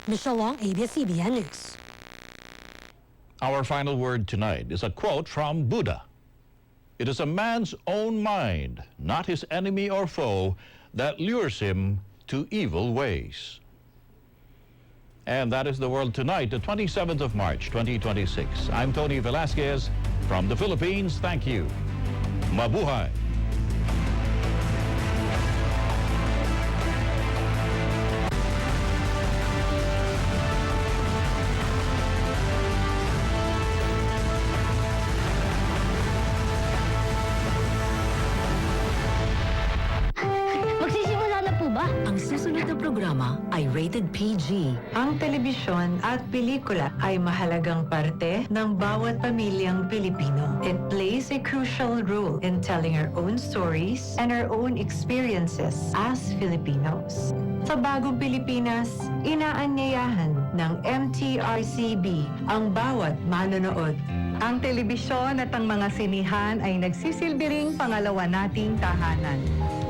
Michelle Long, ABS-CBN News. Our final word tonight is a quote from Buddha. It is a man's own mind, not his enemy or foe, that lures him to evil ways. And that is the world tonight, the 27th of March, 2026. I'm Tony Velasquez from the Philippines. Thank you. Mabuhay. Ang susunod na programa ay rated PG. Ang telebisyon at pelikula ay mahalagang parte ng bawat pamilyang Pilipino. It plays a crucial role in telling our own stories and our own experiences as Filipinos. Sa Bagong Pilipinas, inaanyayahan ng MTRCB ang bawat manonood. Ang telebisyon at ang mga sinihan ay nagsisilbi ring pangalawa nating tahanan.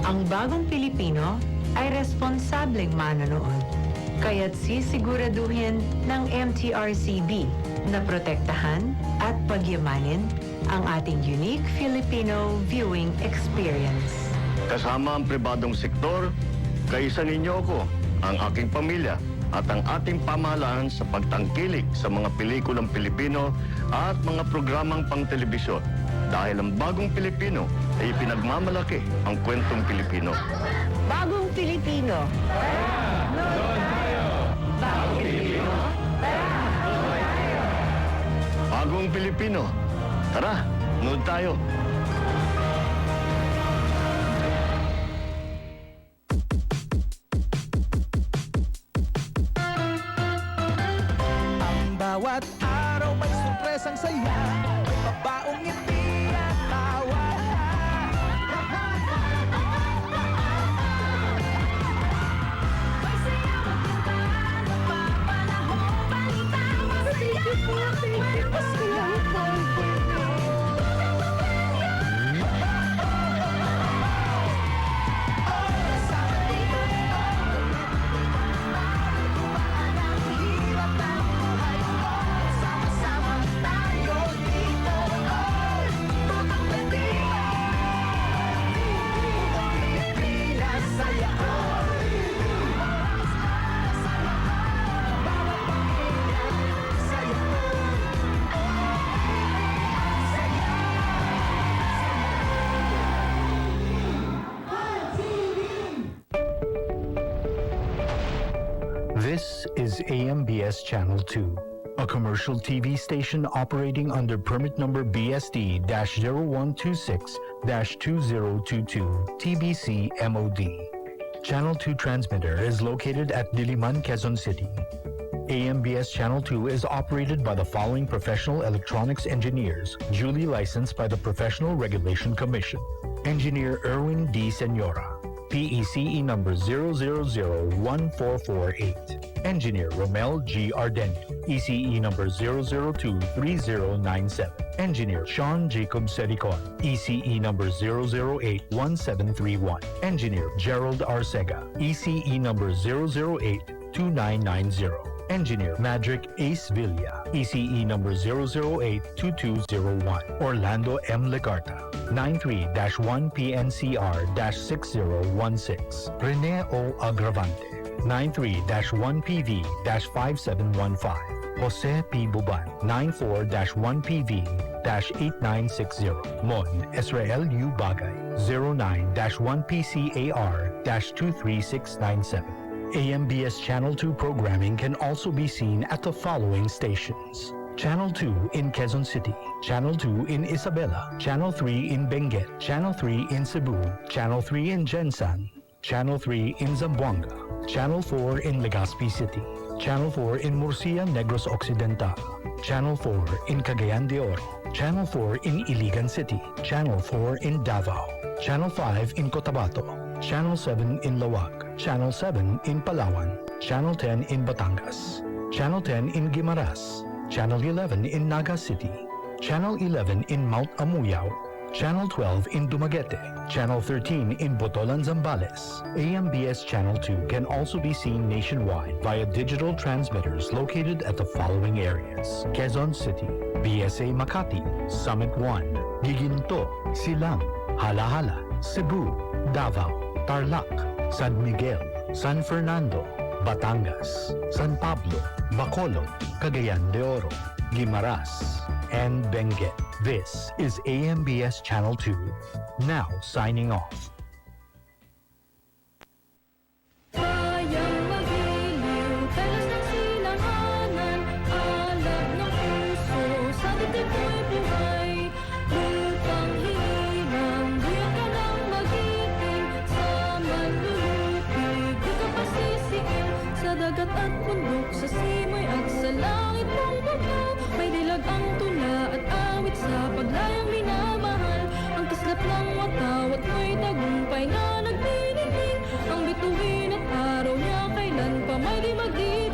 Ang Bagong Pilipino ay responsableng manonood. Kaya't sisiguraduhin ng MTRCB na protektahan at pagyamanin ang ating unique Filipino viewing experience. Kasama ang pribadong sektor, kaisa ninyo ako, ang aking pamilya at ang ating pamahalaan sa pagtangkilik sa mga pelikulang Pilipino at mga programang pang-telebisyon. Dahil ang Bagong Pilipino ay pinagmamalaki ang kwentong Pilipino. Bagong Pilipino. Noon tayo! Bagong Pilipino? Noon tayo! Bagong Pilipino. Tara, noon tayo! Ang bawat araw may surpresang saya, may mabaong ngiti at tawa. This is AMBS Channel 2, a commercial TV station operating under permit number BSD-0126-2022 TBC MOD. Channel 2 transmitter is located at Diliman, Quezon City. AMBS Channel 2 is operated by the following professional electronics engineers, duly licensed by the Professional Regulation Commission. Engineer Erwin D. Senora, PECE number 0001448. Engineer Romel G. Ardenio, ECE number 0023097. Engineer Sean Jacob Sericon, ECE number 0081731. Engineer Gerald Arcega, ECE number 0082990. Engineer Madrick Ace Villa, ECE number 0082201. Orlando M. Legarta, 93-1PNCR-6016. Rene O. Agravante, 93-1PV-5715. Jose P. Buban, 94-1PV-8960. Mon Israel U. Bagay, 09-1PCAR-23697. AMBS Channel 2 programming can also be seen at the following stations. Channel 2 in Quezon City, Channel 2 in Isabela, Channel 3 in Benguet, Channel 3 in Cebu, Channel 3 in Jensan, Channel 3 in Zamboanga, Channel 4 in Legazpi City, Channel 4 in Murcia, Negros Occidental, Channel 4 in Cagayan de Oro, Channel 4 in Iligan City, Channel 4 in Davao, Channel 5 in Cotabato, Channel 7 in Lawag, Channel 7 in Palawan, Channel 10 in Batangas, Channel 10 in Guimaras, Channel 11 in Naga City, Channel 11 in Mount Amuyao, Channel 12 in Dumaguete, Channel 13 in Botolan, Zambales. AMBS Channel 2 can also be seen nationwide via digital transmitters located at the following areas: Quezon City, BSA Makati, Summit 1, Giginto, Silang, Halahala, Cebu, Davao, Tarlac, San Miguel, San Fernando, Batangas, San Pablo, Bacolod, Cagayan de Oro, Guimaras, and Benguet. This is AMBS Channel 2. Now signing off. Kayang magiliw, talas ng silanganan, alab ng puso, sa dibdib mo'y buhay. Lupang hirang, buyak ka ng magiting, sa manlulupig, di ka pasisiin. Sa dagat at bundok, sa simoy at sa langit mong bugnaw, may dilag ang tula at awit sa paglayang minamahal. Ang kislap ng watawat mo'y tagumpay na nagniningning. Ang bituin at araw niya kailan pa may di magdidilim.